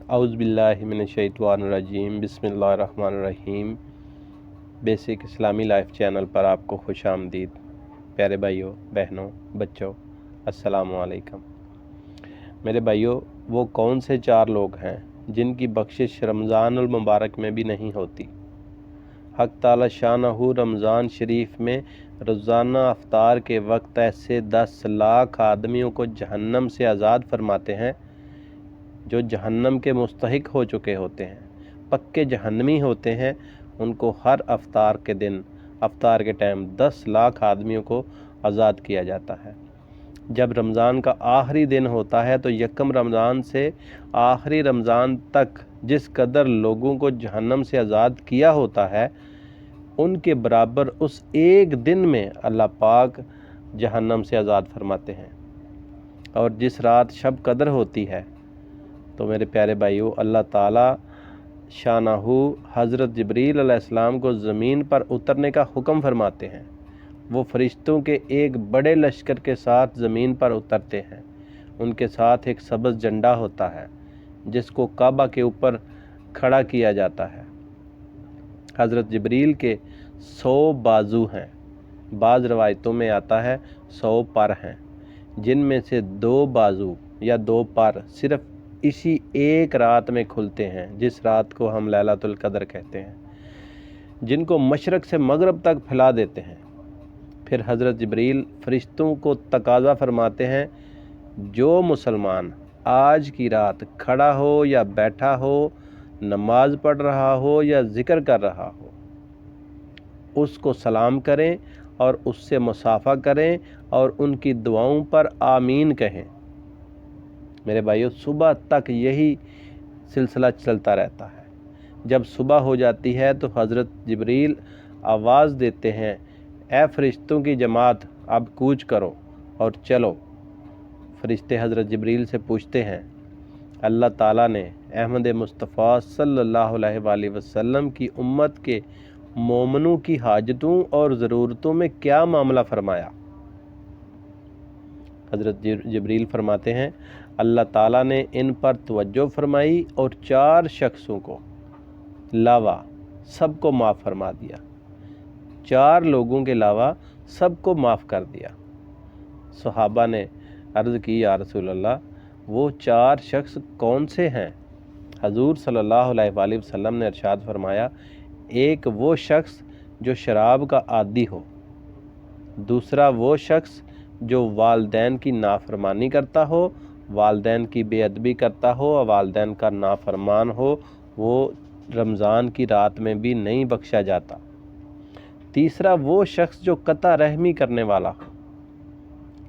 اعوذ باللہ من الشیطان الرجیم بسم اللہ الرحمن الرحیم۔ بیسک اسلامی لائف چینل پر آپ کو خوش آمدید۔ پیارے بھائیوں، بہنوں، بچوں، السلام علیکم۔ میرے بھائیوں، وہ کون سے 4 لوگ ہیں جن کی بخشش رمضان المبارک میں بھی نہیں ہوتی؟ حق تعالی شانہ رمضان شریف میں روزانہ افطار کے وقت ایسے 10 لاکھ آدمیوں کو جہنم سے آزاد فرماتے ہیں جو جہنم کے مستحق ہو چکے ہوتے ہیں، پکے جہنمی ہوتے ہیں۔ ان کو ہر افطار کے ٹائم 10 لاکھ آدمیوں کو آزاد کیا جاتا ہے۔ جب رمضان کا آخری دن ہوتا ہے تو یکم رمضان سے آخری رمضان تک جس قدر لوگوں کو جہنم سے آزاد کیا ہوتا ہے، ان کے برابر اس ایک دن میں اللہ پاک جہنم سے آزاد فرماتے ہیں۔ اور جس رات شب قدر ہوتی ہے تو میرے پیارے بھائیوں، اللہ تعالیٰ شانہ حضرت جبریل علیہ السلام کو زمین پر اترنے کا حکم فرماتے ہیں۔ وہ فرشتوں کے ایک بڑے لشکر کے ساتھ زمین پر اترتے ہیں۔ ان کے ساتھ ایک سبز جھنڈا ہوتا ہے جس کو کعبہ کے اوپر کھڑا کیا جاتا ہے۔ حضرت جبریل کے 100 بازو ہیں، بعض روایتوں میں آتا ہے 100 پر ہیں، جن میں سے 2 بازو یا 2 پر صرف اسی ایک رات میں کھلتے ہیں، جس رات کو ہم لیلۃ القدر کہتے ہیں، جن کو مشرق سے مغرب تک پھیلا دیتے ہیں۔ پھر حضرت جبریل فرشتوں کو تقاضا فرماتے ہیں، جو مسلمان آج کی رات کھڑا ہو یا بیٹھا ہو، نماز پڑھ رہا ہو یا ذکر کر رہا ہو، اس کو سلام کریں اور اس سے مصافحہ کریں اور ان کی دعاؤں پر آمین کہیں۔ میرے بھائیوں، صبح تک یہی سلسلہ چلتا رہتا ہے۔ جب صبح ہو جاتی ہے تو حضرت جبریل آواز دیتے ہیں، اے فرشتوں کی جماعت، اب کوچ کرو اور چلو۔ فرشتے حضرت جبریل سے پوچھتے ہیں، اللہ تعالیٰ نے احمد مصطفیٰ صلی اللہ علیہ وآلہ وسلم کی امت کے مومنوں کی حاجتوں اور ضرورتوں میں کیا معاملہ فرمایا؟ حضرت جبریل فرماتے ہیں، اللہ تعالیٰ نے ان پر توجہ فرمائی اور 4 شخصوں کو علاوہ سب کو معاف فرما دیا۔ 4 لوگوں کے علاوہ سب کو معاف کر دیا۔ صحابہ نے عرض کی، یا رسول اللہ، وہ 4 شخص کون سے ہیں؟ حضور صلی اللہ علیہ وآلہ وسلم نے ارشاد فرمایا، ایک وہ شخص جو شراب کا عادی ہو، دوسرا وہ شخص جو والدین کی نافرمانی کرتا ہو، والدین کی بے ادبی کرتا ہو اور والدین کا نافرمان ہو، وہ رمضان کی رات میں بھی نہیں بخشا جاتا۔ تیسرا وہ شخص جو قطع رحمی کرنے والا ہو،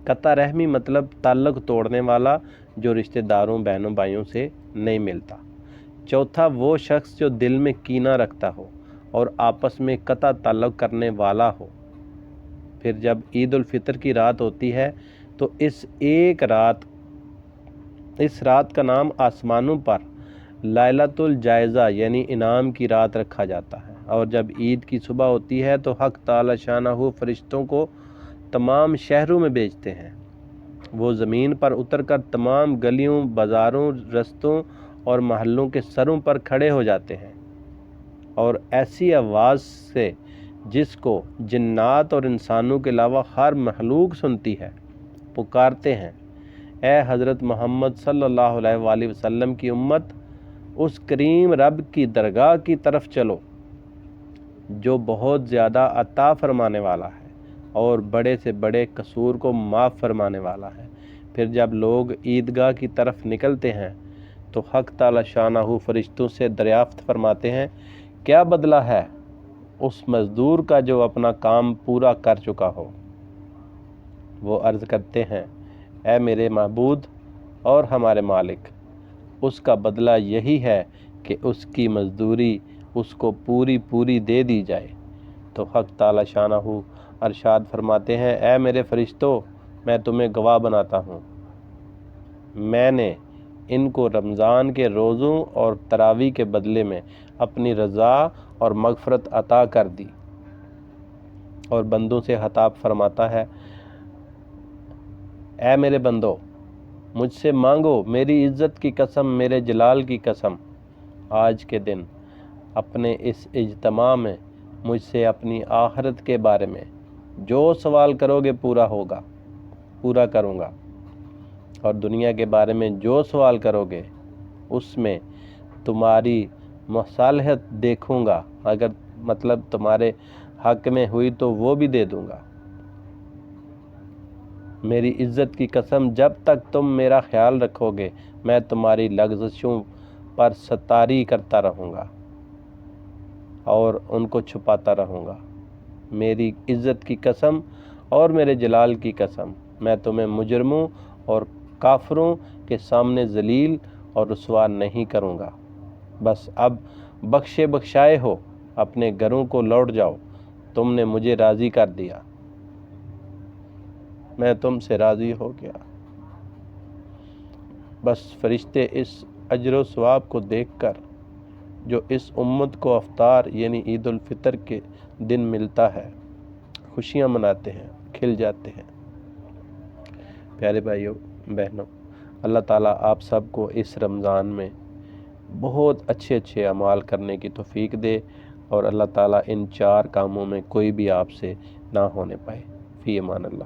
قطع رحمی مطلب تعلق توڑنے والا، جو رشتہ داروں، بہنوں، بھائیوں سے نہیں ملتا۔ چوتھا وہ شخص جو دل میں کینہ رکھتا ہو اور آپس میں قطع تعلق کرنے والا ہو۔ پھر جب عید الفطر کی رات ہوتی ہے تو اس رات کا نام آسمانوں پر لیلۃ الجائزہ یعنی انعام کی رات رکھا جاتا ہے۔ اور جب عید کی صبح ہوتی ہے تو حق تعالی شانہ فرشتوں کو تمام شہروں میں بھیجتے ہیں۔ وہ زمین پر اتر کر تمام گلیوں، بازاروں، رستوں اور محلوں کے سروں پر کھڑے ہو جاتے ہیں اور ایسی آواز سے جس کو جنات اور انسانوں کے علاوہ ہر مخلوق سنتی ہے، پکارتے ہیں، اے حضرت محمد صلی اللہ علیہ وآلہ وسلم کی امت، اس کریم رب کی درگاہ کی طرف چلو جو بہت زیادہ عطا فرمانے والا ہے اور بڑے سے بڑے قصور کو معاف فرمانے والا ہے۔ پھر جب لوگ عیدگاہ کی طرف نکلتے ہیں تو حق تعالی شانہ فرشتوں سے دریافت فرماتے ہیں، کیا بدلہ ہے اس مزدور کا جو اپنا کام پورا کر چکا ہو؟ وہ عرض کرتے ہیں، اے میرے معبود اور ہمارے مالک، اس کا بدلہ یہی ہے کہ اس کی مزدوری اس کو پوری دے دی جائے۔ تو حق تعالی شانہ ارشاد فرماتے ہیں، اے میرے فرشتوں، میں تمہیں گواہ بناتا ہوں، میں نے ان کو رمضان کے روزوں اور تراویح کے بدلے میں اپنی رضا اور مغفرت عطا کر دی۔ اور بندوں سے خطاب فرماتا ہے، اے میرے بندو، مجھ سے مانگو، میری عزت کی قسم، میرے جلال کی قسم، آج کے دن اپنے اس اجتماع میں مجھ سے اپنی آخرت کے بارے میں جو سوال کرو گے پورا کروں گا، اور دنیا کے بارے میں جو سوال کرو گے اس میں تمہاری مصالحت دیکھوں گا، اگر مطلب تمہارے حق میں ہوئی تو وہ بھی دے دوں گا۔ میری عزت کی قسم، جب تک تم میرا خیال رکھو گے میں تمہاری لغزشوں پر ستاری کرتا رہوں گا اور ان کو چھپاتا رہوں گا۔ میری عزت کی قسم اور میرے جلال کی قسم، میں تمہیں مجرموں اور کافروں کے سامنے ذلیل اور رسوا نہیں کروں گا۔ بس اب بخشے بخشائے ہو، اپنے گھروں کو لوٹ جاؤ، تم نے مجھے راضی کر دیا، میں تم سے راضی ہو گیا۔ بس فرشتے اس اجر و ثواب کو دیکھ کر جو اس امت کو افطار یعنی عید الفطر کے دن ملتا ہے، خوشیاں مناتے ہیں، کھل جاتے ہیں۔ پیارے بھائیوں بہنوں، اللہ تعالیٰ آپ سب کو اس رمضان میں بہت اچھے اعمال کرنے کی توفیق دے، اور اللہ تعالیٰ ان 4 کاموں میں کوئی بھی آپ سے نہ ہونے پائے۔ فی امان اللہ۔